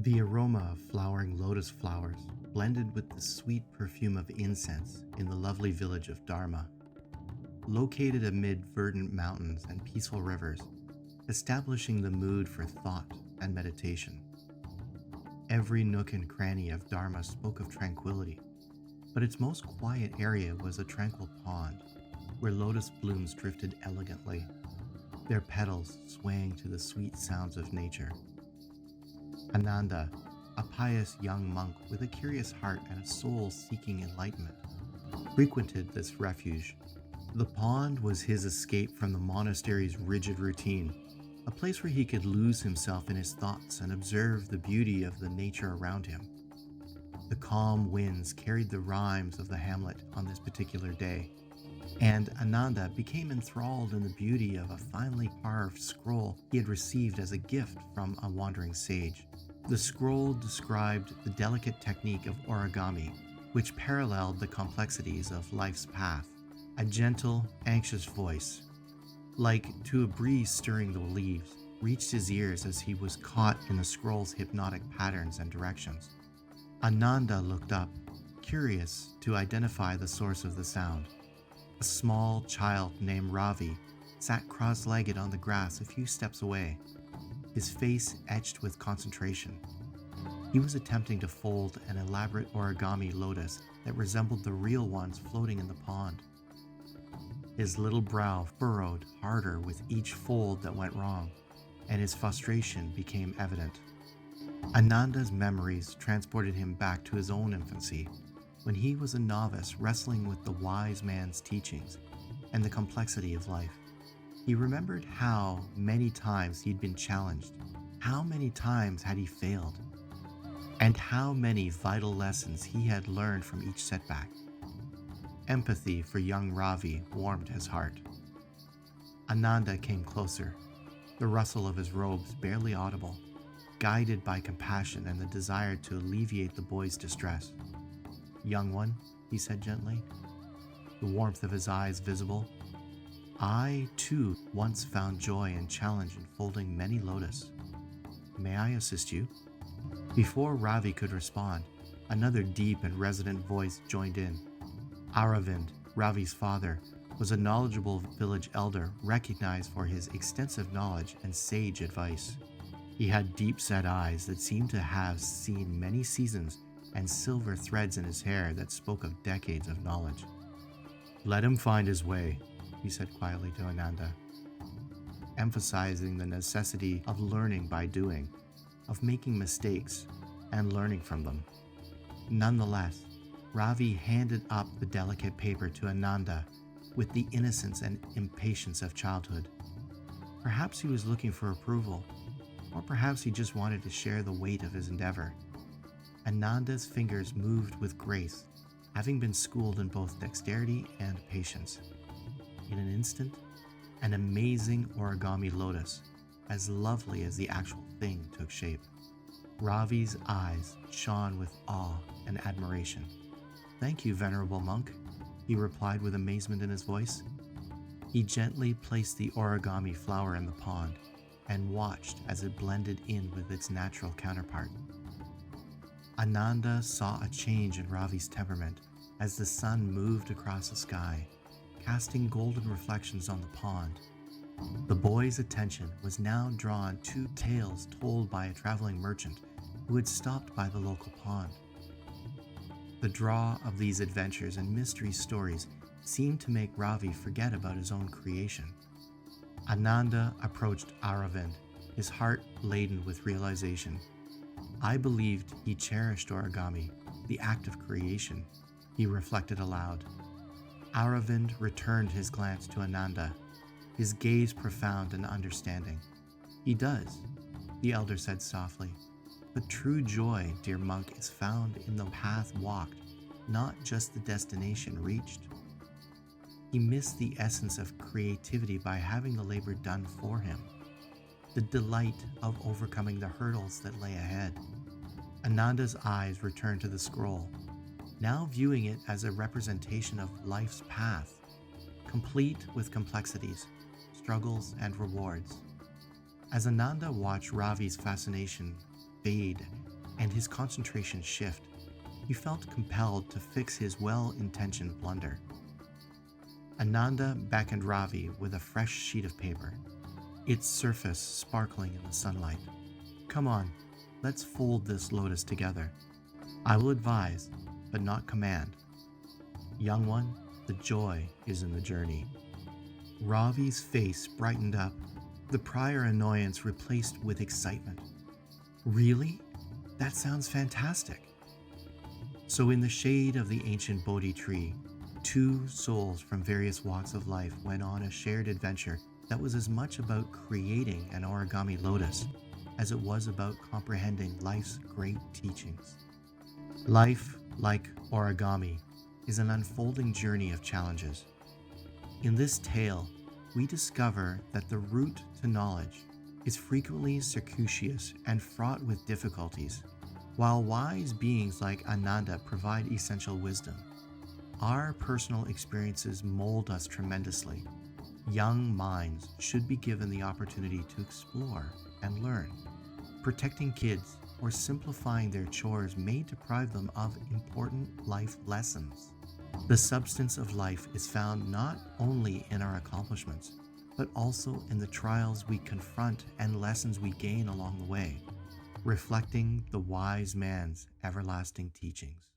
The aroma of flowering lotus flowers blended with the sweet perfume of incense in the lovely village of Dharma. Located amid verdant mountains and peaceful rivers, establishing the mood for thought and meditation. Every nook and cranny of Dharma spoke of tranquility, but its most quiet area was a tranquil pond where lotus blooms drifted elegantly, their petals swaying to the sweet sounds of nature. Ananda, a pious young monk with a curious heart and a soul seeking enlightenment, frequented this refuge. The pond was his escape from the monastery's rigid routine, a place where he could lose himself in his thoughts and observe the beauty of the nature around him. The calm winds carried the rhymes of the hamlet on this particular day, and Ananda became enthralled in the beauty of a finely carved scroll he had received as a gift from a wandering sage. The scroll described the delicate technique of origami, which paralleled the complexities of life's path. A gentle, anxious voice, like to a breeze stirring the leaves, reached his ears as he was caught in the scroll's hypnotic patterns and directions. Ananda looked up, curious to identify the source of the sound. A small child named Ravi sat cross-legged on the grass a few steps away, his face etched with concentration. He was attempting to fold an elaborate origami lotus that resembled the real ones floating in the pond. His little brow furrowed harder with each fold that went wrong, and his frustration became evident. Ananda's memories transported him back to his own infancy, when he was a novice wrestling with the wise man's teachings and the complexity of life. He remembered how many times he'd been challenged, how many times had he failed, and how many vital lessons he had learned from each setback. Empathy for young Ravi warmed his heart. Ananda came closer, the rustle of his robes barely audible, guided by compassion and the desire to alleviate the boy's distress. "Young one," he said gently, the warmth of his eyes visible, "I, too, once found joy and challenge in folding many lotus. May I assist you?" Before Ravi could respond, another deep and resonant voice joined in. Aravind, Ravi's father, was a knowledgeable village elder recognized for his extensive knowledge and sage advice. He had deep-set eyes that seemed to have seen many seasons and silver threads in his hair that spoke of decades of knowledge. "Let him find his way," he said quietly to Ananda, emphasizing the necessity of learning by doing, of making mistakes and learning from them. Nonetheless, Ravi handed up the delicate paper to Ananda with the innocence and impatience of childhood. Perhaps he was looking for approval, or perhaps he just wanted to share the weight of his endeavor. Ananda's fingers moved with grace, having been schooled in both dexterity and patience. In an instant, an amazing origami lotus, as lovely as the actual thing, took shape. Ravi's eyes shone with awe and admiration. "Thank you, venerable monk," he replied with amazement in his voice. He gently placed the origami flower in the pond and watched as it blended in with its natural counterpart. Ananda saw a change in Ravi's temperament as the sun moved across the sky, casting golden reflections on the pond. The boy's attention was now drawn to tales told by a traveling merchant who had stopped by the local pond. The draw of these adventures and mystery stories seemed to make Ravi forget about his own creation. Ananda approached Aravind, his heart laden with realization. "I believed he cherished origami, the act of creation," he reflected aloud. Aravind returned his glance to Ananda, his gaze profound and understanding. "He does," the elder said softly. "But true joy, dear monk, is found in the path walked, not just the destination reached." He missed the essence of creativity by having the labor done for him, the delight of overcoming the hurdles that lay ahead. Ananda's eyes returned to the scroll, now viewing it as a representation of life's path, complete with complexities, struggles, and rewards. As Ananda watched Ravi's fascination fade and his concentration shift, he felt compelled to fix his well-intentioned blunder. Ananda beckoned Ravi with a fresh sheet of paper, its surface sparkling in the sunlight. "Come on, let's fold this lotus together. I will advise, but not command. Young one, the joy is in the journey." Ravi's face brightened up, the prior annoyance replaced with excitement. "Really? That sounds fantastic." So in the shade of the ancient Bodhi tree, two souls from various walks of life went on a shared adventure that was as much about creating an origami lotus as it was about comprehending life's great teachings. Life, like origami, is an unfolding journey of challenges. In this tale, we discover that the route to knowledge is frequently circuitous and fraught with difficulties. While wise beings like Ananda provide essential wisdom, our personal experiences mold us tremendously. Young minds should be given the opportunity to explore and learn. Protecting kids or simplifying their chores may deprive them of important life lessons. The substance of life is found not only in our accomplishments, but also in the trials we confront and lessons we gain along the way, reflecting the wise man's everlasting teachings.